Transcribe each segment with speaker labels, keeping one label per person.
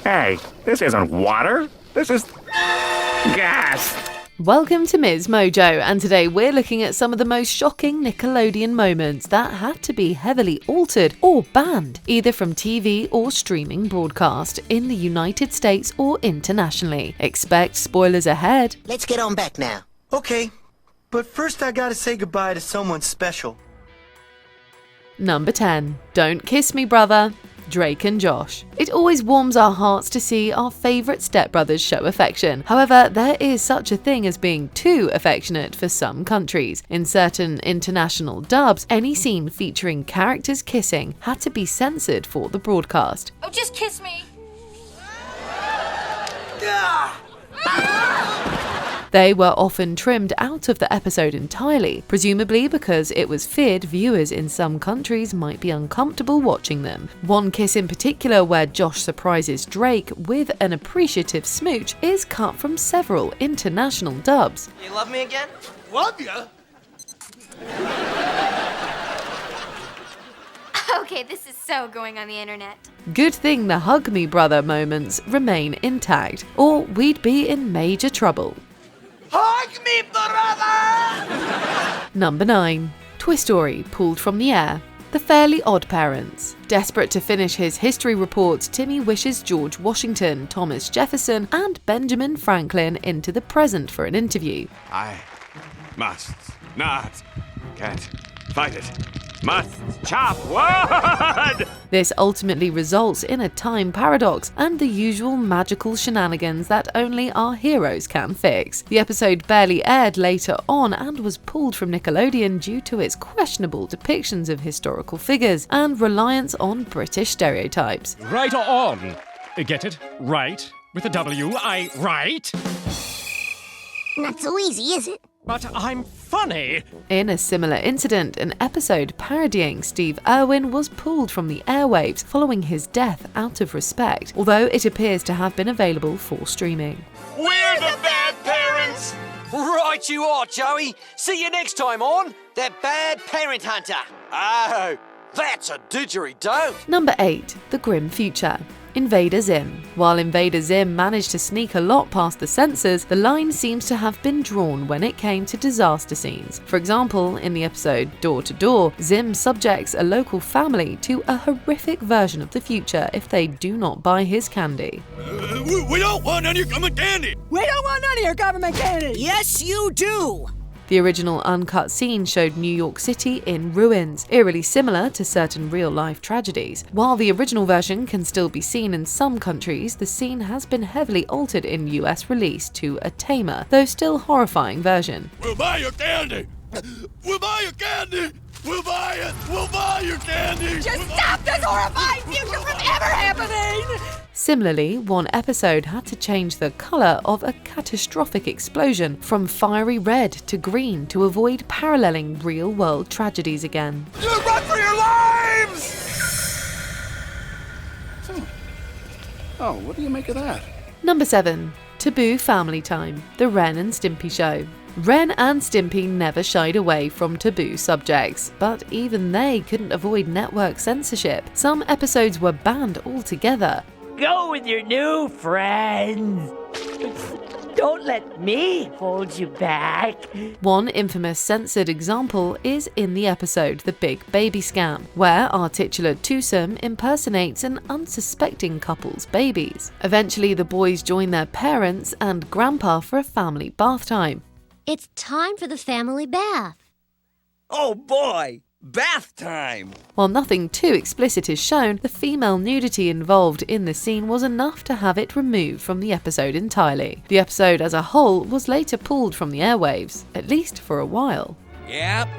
Speaker 1: Hey, this isn't water. This is gas.
Speaker 2: Welcome to MsMojo, and today we're looking at some of the most shocking Nickelodeon moments that had to be heavily altered or banned, either from TV or streaming broadcast in the United States or internationally. Expect spoilers ahead.
Speaker 3: Let's get on back now.
Speaker 4: Okay, but first I gotta say goodbye to someone special.
Speaker 2: Number 10. Don't Kiss Me Brother, Drake and Josh. It always warms our hearts to see our favourite stepbrothers show affection. However, there is such a thing as being too affectionate for some countries. In certain international dubs, any scene featuring characters kissing had to be censored for the broadcast.
Speaker 5: Oh, just kiss me.
Speaker 2: They were often trimmed out of the episode entirely, presumably because it was feared viewers in some countries might be uncomfortable watching them. One kiss in particular, where Josh surprises Drake with an appreciative smooch, is cut from several international dubs.
Speaker 4: You love me again?
Speaker 6: Love ya?
Speaker 5: Okay, this is so going on the internet.
Speaker 2: Good thing the Hug Me Brother moments remain intact, or we'd be in major trouble.
Speaker 6: Hug me, brother!
Speaker 2: Number 9. Toy Story pulled from the air. The Fairly Odd Parents. Desperate to finish his history report, Timmy wishes George Washington, Thomas Jefferson, and Benjamin Franklin into the present for an interview.
Speaker 1: I must not get fight it. Must chop wood!
Speaker 2: This ultimately results in a time paradox and the usual magical shenanigans that only our heroes can fix. The episode barely aired later on and was pulled from Nickelodeon due to its questionable depictions of historical figures and reliance on British stereotypes.
Speaker 7: Right or on? Get it? Right. With a W, I right.
Speaker 3: Not so easy, is it?
Speaker 7: But I'm funny.
Speaker 2: In a similar incident, an episode parodying Steve Irwin was pulled from the airwaves following his death out of respect, although it appears to have been available for streaming.
Speaker 6: We're the bad parents!
Speaker 4: Right you are, Joey. See you next time on The Bad Parent Hunter. Oh, that's a didgeridoo.
Speaker 2: Number 8. The Grim Future. Invader Zim. While Invader Zim managed to sneak a lot past the censors, the line seems to have been drawn when it came to disaster scenes. For example, in the episode Door to Door, Zim subjects a local family to a horrific version of the future if they do not buy his candy.
Speaker 6: We don't want any of your government candy!
Speaker 8: We don't want none of your government candy!
Speaker 3: Yes, you do!
Speaker 2: The original uncut scene showed New York City in ruins, eerily similar to certain real-life tragedies. While the original version can still be seen in some countries, the scene has been heavily altered in US release to a tamer, though still horrifying version.
Speaker 6: We'll buy your candy! We'll buy your candy! We'll buy it! We'll buy your candy!
Speaker 8: Just stop this horrifying future from ever happening!
Speaker 2: Similarly, one episode had to change the colour of a catastrophic explosion from fiery red to green to avoid paralleling real-world tragedies again.
Speaker 6: You run for your lives!
Speaker 9: Oh, what do you make of that?
Speaker 2: Number 7. Taboo Family Time. The Ren and Stimpy Show. Ren and Stimpy never shied away from taboo subjects, but even they couldn't avoid network censorship. Some episodes were banned altogether.
Speaker 10: Go with your new friends. Don't let me hold you back.
Speaker 2: One infamous censored example is in the episode The Big Baby Scam, where our titular twosome impersonates an unsuspecting couple's babies. Eventually, the boys join their parents and grandpa for a family bath time.
Speaker 11: It's time for the family bath.
Speaker 4: Oh boy, bath time!
Speaker 2: While nothing too explicit is shown, the female nudity involved in the scene was enough to have it removed from the episode entirely. The episode as a whole was later pulled from the airwaves, at least for a while.
Speaker 12: Yep,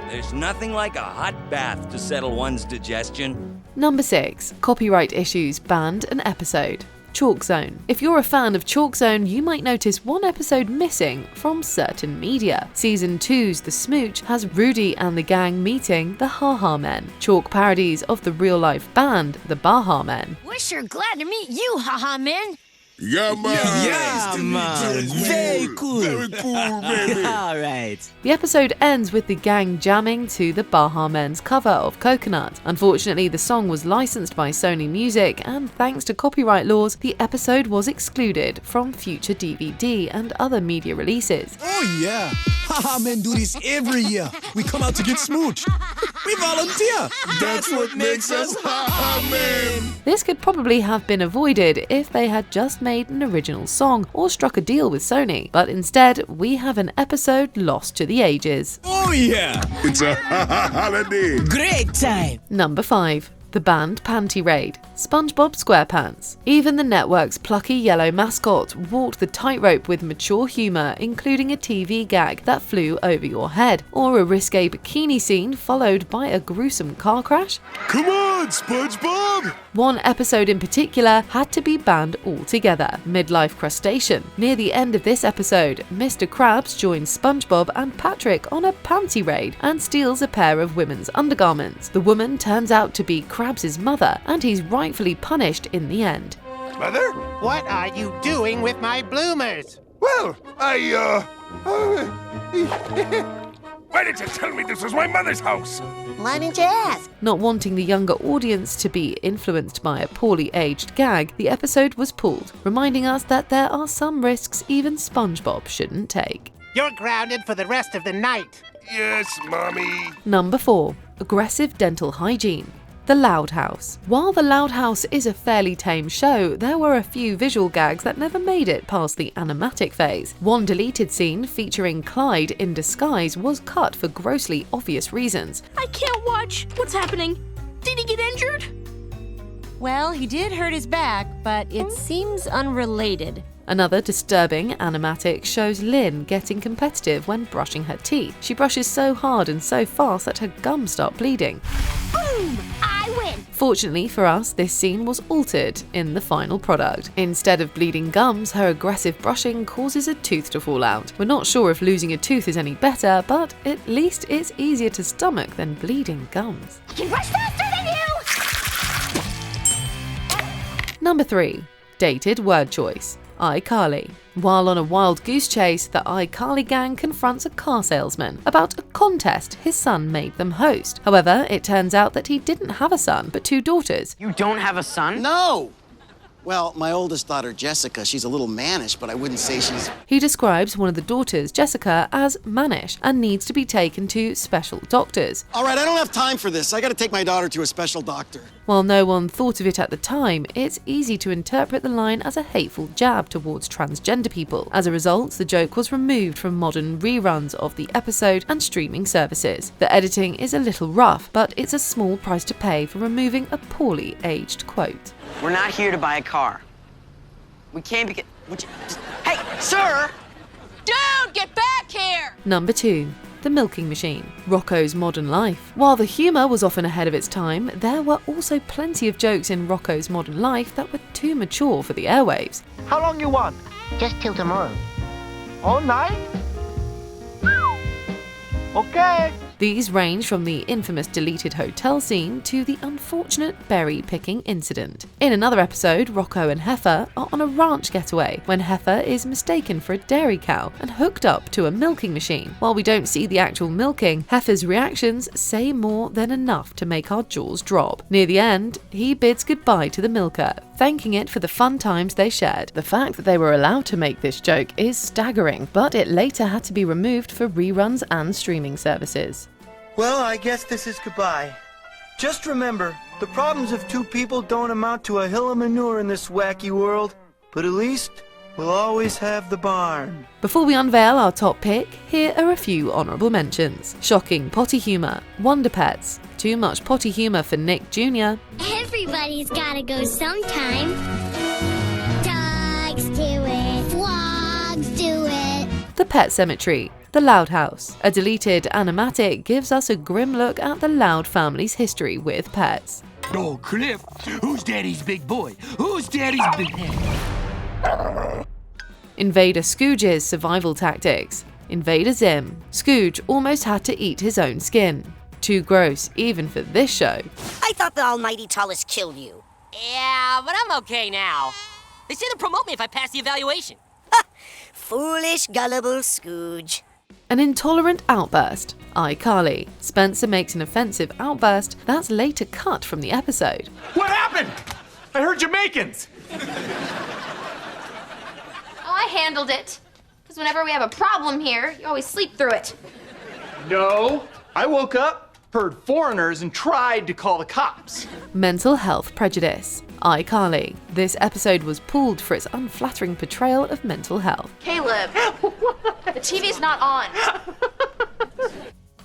Speaker 12: there's nothing like a hot bath to settle one's digestion.
Speaker 2: Number 6. Copyright issues banned an episode. Chalk Zone. If you're a fan of Chalk Zone, you might notice one episode missing from certain media. Season 2's The Smooch has Rudy and the gang meeting the Ha Ha Men, chalk parodies of the real-life band, the Baha Men.
Speaker 11: We're sure glad to meet you, haha men.
Speaker 6: Yeah, man.
Speaker 8: Yeah, man. Very cool.
Speaker 6: Very cool, baby.
Speaker 8: All right.
Speaker 2: The episode ends with the gang jamming to the Baha Men's cover of Coconut. Unfortunately, the song was licensed by Sony Music, and thanks to copyright laws, the episode was excluded from future DVD and other media releases.
Speaker 8: Oh, yeah. Haha men do this every year. We come out to get smooched. We volunteer.
Speaker 6: That's what makes us haha men.
Speaker 2: This could probably have been avoided if they had just made an original song or struck a deal with Sony, but instead we have an episode lost to the ages.
Speaker 8: Oh, yeah.
Speaker 6: It's a holiday.
Speaker 8: Great time.
Speaker 2: Number 5. The band Panty Raid, SpongeBob SquarePants. Even the network's plucky yellow mascot walked the tightrope with mature humour, including a TV gag that flew over your head, or a risque bikini scene followed by a gruesome car crash.
Speaker 6: Come on, SpongeBob.
Speaker 2: One episode in particular had to be banned altogether, Midlife Crustacean. Near the end of this episode, Mr. Krabs joins SpongeBob and Patrick on a panty raid and steals a pair of women's undergarments. The woman turns out to be Krabs' mother, and he's rightfully punished in the end.
Speaker 6: Mother?
Speaker 3: What are you doing with my bloomers?
Speaker 6: Well, why did you tell me this was my mother's house?
Speaker 3: Why didn't you ask?
Speaker 2: Not wanting the younger audience to be influenced by a poorly aged gag, the episode was pulled, reminding us that there are some risks even SpongeBob shouldn't take.
Speaker 3: You're grounded for the rest of the night.
Speaker 6: Yes, Mommy.
Speaker 2: Number 4. Aggressive dental hygiene. The Loud House. While The Loud House is a fairly tame show, there were a few visual gags that never made it past the animatic phase. One deleted scene featuring Clyde in disguise was cut for grossly obvious reasons.
Speaker 13: I can't watch. What's happening? Did he get injured?
Speaker 14: Well, he did hurt his back, but it seems unrelated.
Speaker 2: Another disturbing animatic shows Lynn getting competitive when brushing her teeth. She brushes so hard and so fast that her gums start bleeding.
Speaker 13: Boom! I win!
Speaker 2: Fortunately for us, this scene was altered in the final product. Instead of bleeding gums, her aggressive brushing causes a tooth to fall out. We're not sure if losing a tooth is any better, but at least it's easier to stomach than bleeding gums.
Speaker 13: I can brush faster than you!
Speaker 2: Number 3. Dated word choice. iCarly. While on a wild goose chase, the iCarly gang confronts a car salesman about a contest his son made them host. However, it turns out that he didn't have a son, but 2 daughters.
Speaker 15: You don't have a son?
Speaker 16: No! Well, my oldest daughter, Jessica, she's a little mannish, but I wouldn't say she's...
Speaker 2: He describes one of the daughters, Jessica, as mannish and needs to be taken to special doctors.
Speaker 16: All right, I don't have time for this. I gotta take my daughter to a special doctor.
Speaker 2: While no one thought of it at the time, it's easy to interpret the line as a hateful jab towards transgender people. As a result, the joke was removed from modern reruns of the episode and streaming services. The editing is a little rough, but it's a small price to pay for removing a poorly aged quote.
Speaker 15: We're not here to buy a car. We came because... Hey, sir!
Speaker 13: Dude, get back here!
Speaker 2: Number 2. The Milking Machine. Rocco's Modern Life. While the humour was often ahead of its time, there were also plenty of jokes in Rocco's Modern Life that were too mature for the airwaves.
Speaker 17: How long you want?
Speaker 3: Just till tomorrow.
Speaker 17: All night? Okay.
Speaker 2: These range from the infamous deleted hotel scene to the unfortunate berry-picking incident. In another episode, Rocco and Heifer are on a ranch getaway when Heifer is mistaken for a dairy cow and hooked up to a milking machine. While we don't see the actual milking, Heifer's reactions say more than enough to make our jaws drop. Near the end, he bids goodbye to the milker, thanking it for the fun times they shared. The fact that they were allowed to make this joke is staggering, but it later had to be removed for reruns and streaming services.
Speaker 17: Well, I guess this is goodbye. Just remember, the problems of 2 people don't amount to a hill of manure in this wacky world, but at least we'll always have the barn.
Speaker 2: Before we unveil our top pick, here are a few honourable mentions. Shocking potty humour, Wonder Pets, too much potty humour for Nick Jr.
Speaker 11: Everybody's gotta go sometime. Dogs do it. Frogs do it.
Speaker 2: The Pet Cemetery, The Loud House. A deleted animatic gives us a grim look at the Loud family's history with pets.
Speaker 6: Oh, Cliff, who's Daddy's big boy? Who's Daddy's big...
Speaker 2: Invader Scooge's survival tactics. Invader Zim. Scooge almost had to eat his own skin. Too gross, even for this show.
Speaker 3: I thought the almighty Tullus killed you.
Speaker 10: Yeah, but I'm okay now.
Speaker 18: They say they'll promote me if I pass the evaluation.
Speaker 19: Foolish, gullible Scooge.
Speaker 2: An intolerant outburst. iCarly. Spencer makes an offensive outburst that's later cut from the episode.
Speaker 20: What happened? I heard Jamaicans.
Speaker 5: Oh, I handled it. Because whenever we have a problem here, you always sleep through it.
Speaker 20: No, I woke up, heard foreigners, and tried to call the cops.
Speaker 2: Mental health prejudice. iCarly. This episode was pulled for its unflattering portrayal of mental health.
Speaker 5: Caleb, the TV's not on.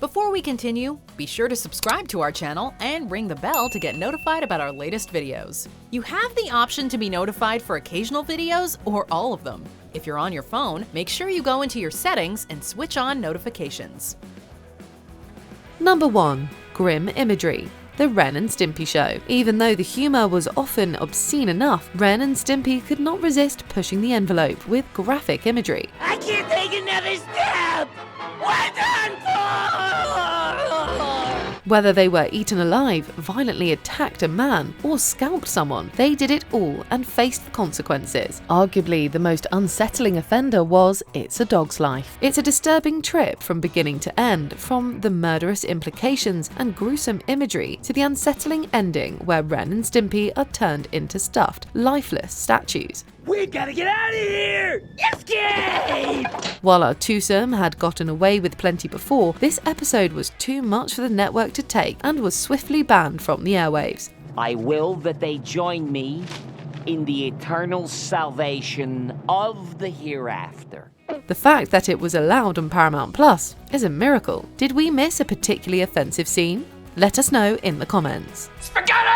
Speaker 21: Before we continue, be sure to subscribe to our channel and ring the bell to get notified about our latest videos. You have the option to be notified for occasional videos or all of them. If you're on your phone, make sure you go into your settings and switch on notifications.
Speaker 2: Number 1. Grim Imagery. The Ren and Stimpy Show. Even though the humour was often obscene enough, Ren and Stimpy could not resist pushing the envelope with graphic imagery.
Speaker 10: I can't take another step! We're done for!
Speaker 2: Whether they were eaten alive, violently attacked a man, or scalped someone, they did it all and faced the consequences. Arguably, the most unsettling offender was It's a Dog's Life. It's a disturbing trip from beginning to end, from the murderous implications and gruesome imagery to the unsettling ending where Ren and Stimpy are turned into stuffed, lifeless statues.
Speaker 10: We gotta get out of here! Escape!
Speaker 2: While our twosome had gotten away with plenty before, this episode was too much for the network to take and was swiftly banned from the airwaves.
Speaker 10: I will that they join me in the eternal salvation of the hereafter.
Speaker 2: The fact that it was allowed on Paramount Plus is a miracle. Did we miss a particularly offensive scene? Let us know in the comments.
Speaker 10: Spaghetti!